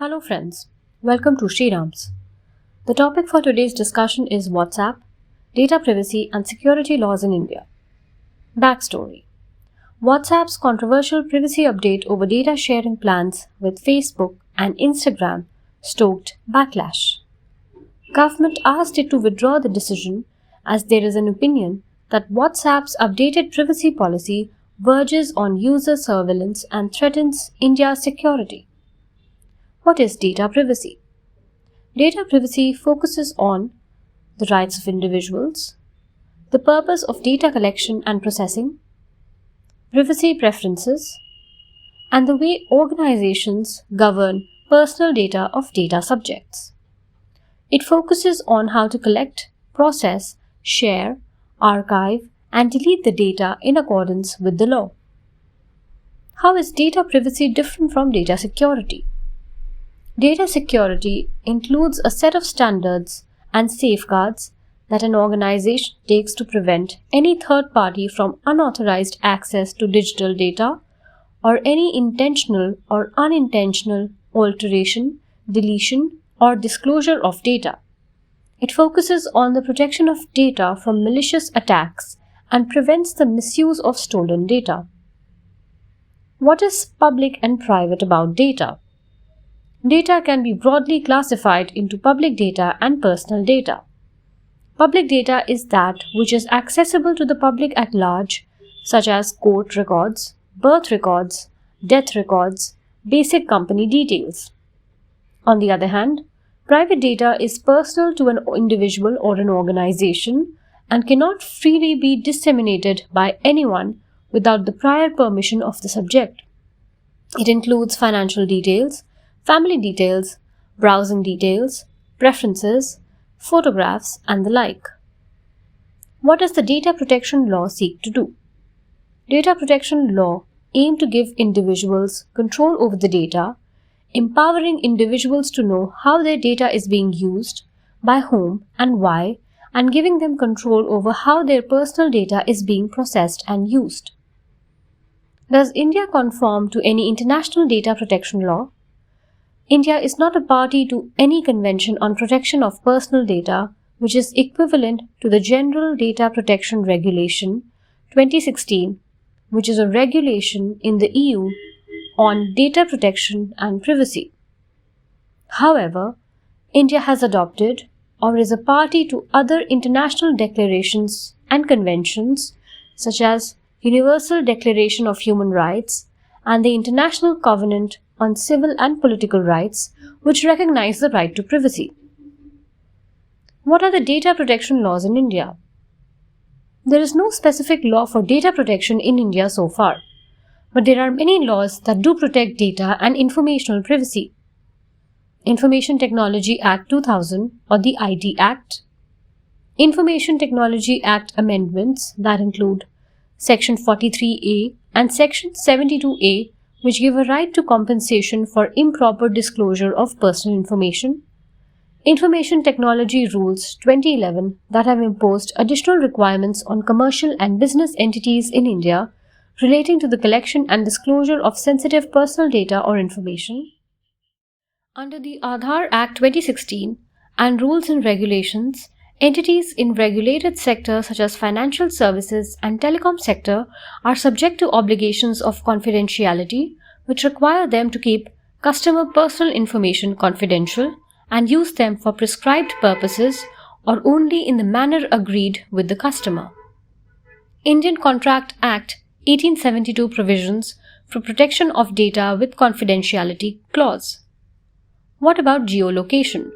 Hello friends, welcome to Shrirams. The topic for today's discussion is WhatsApp, data privacy and security laws in India. Backstory: WhatsApp's controversial privacy update over data sharing plans with Facebook and Instagram stoked backlash. Government asked it to withdraw the decision as there is an opinion that WhatsApp's updated privacy policy verges on user surveillance and threatens India's security. What is data privacy? Data privacy focuses on the rights of individuals, the purpose of data collection and processing, privacy preferences, and the way organizations govern personal data of data subjects. It focuses on how to collect, process, share, archive, and delete the data in accordance with the law. How is data privacy different from data security? Data security includes a set of standards and safeguards that an organization takes to prevent any third party from unauthorized access to digital data or any intentional or unintentional alteration, deletion, or disclosure of data. It focuses on the protection of data from malicious attacks and prevents the misuse of stolen data. What is public and private about data? Data can be broadly classified into public data and personal data. Public data is that which is accessible to the public at large, such as court records, birth records, death records, basic company details. On the other hand, private data is personal to an individual or an organization and cannot freely be disseminated by anyone without the prior permission of the subject. It includes financial details, family details, browsing details, preferences, photographs, and the like. What does the data protection law seek to do? Data protection law aims to give individuals control over the data, empowering individuals to know how their data is being used, by whom and why, and giving them control over how their personal data is being processed and used. Does India conform to any international data protection law? India is not a party to any convention on protection of personal data, which is equivalent to the General Data Protection Regulation 2016, which is a regulation in the EU on data protection and privacy. However, India has adopted or is a party to other international declarations and conventions such as Universal Declaration of Human Rights and the International Covenant on Civil and Political Rights, which recognize the right to privacy. What are the data protection laws in India? There is no specific law for data protection in India so far, but there are many laws that do protect data and informational privacy. Information Technology Act 2000 or the IT Act, Information Technology Act amendments that include Section 43A and Section 72A, which give a right to compensation for improper disclosure of personal information, Information Technology Rules 2011 that have imposed additional requirements on commercial and business entities in India relating to the collection and disclosure of sensitive personal data or information. Under the Aadhaar Act 2016 and rules and regulations, entities in regulated sectors such as financial services and telecom sector are subject to obligations of confidentiality, which require them to keep customer personal information confidential and use them for prescribed purposes or only in the manner agreed with the customer. Indian Contract Act 1872 provisions for protection of data with confidentiality clause. What about geolocation?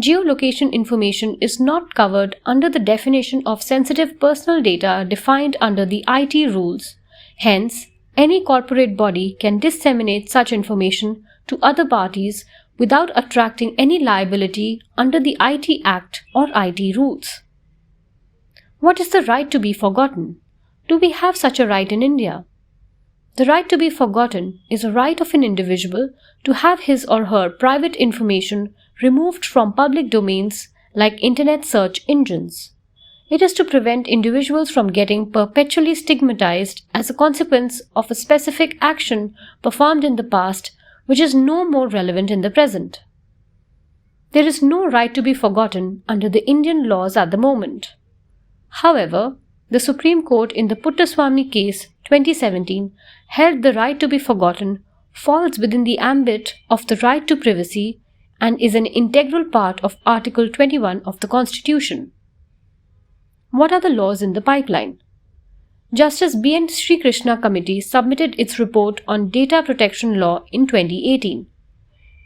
Geolocation information is not covered under the definition of sensitive personal data defined under the IT rules. Hence, any corporate body can disseminate such information to other parties without attracting any liability under the IT Act or IT rules. What is the right to be forgotten? Do we have such a right in India? The right to be forgotten is a right of an individual to have his or her private information removed from public domains like internet search engines. It is to prevent individuals from getting perpetually stigmatized as a consequence of a specific action performed in the past which is no more relevant in the present. There is no right to be forgotten under the Indian laws at the moment. However, the Supreme Court in the Puttaswamy case 2017 held the right to be forgotten falls within the ambit of the right to privacy and is an integral part of Article 21 of the Constitution. What are the laws in the pipeline? Justice B.N. Srikrishna Committee submitted its report on data protection law in 2018.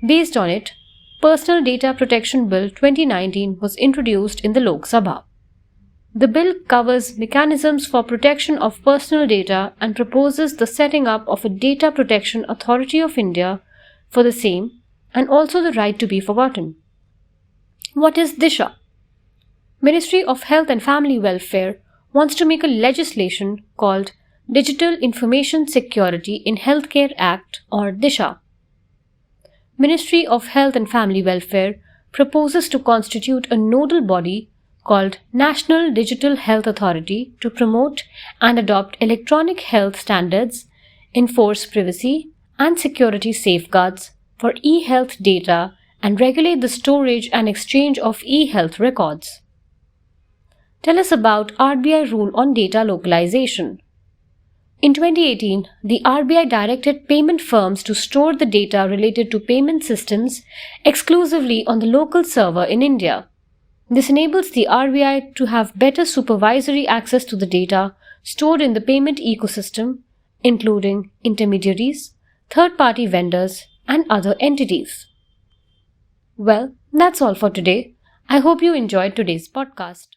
Based on it, Personal Data Protection Bill 2019 was introduced in the Lok Sabha. The bill covers mechanisms for protection of personal data and proposes the setting up of a Data Protection Authority of India for the same and also the right to be forgotten. What is DISHA? Ministry of Health and Family Welfare wants to make a legislation called Digital Information Security in Healthcare Act or DISHA. Ministry of Health and Family Welfare proposes to constitute a nodal body called National Digital Health Authority to promote and adopt electronic health standards, enforce privacy and security safeguards for e-health data and regulate the storage and exchange of e-health records. Tell us about RBI rule on data localization. In 2018, the RBI directed payment firms to store the data related to payment systems exclusively on the local server in India. This enables the RBI to have better supervisory access to the data stored in the payment ecosystem, including intermediaries, third-party vendors, and other entities. Well, that's all for today. I hope you enjoyed today's podcast.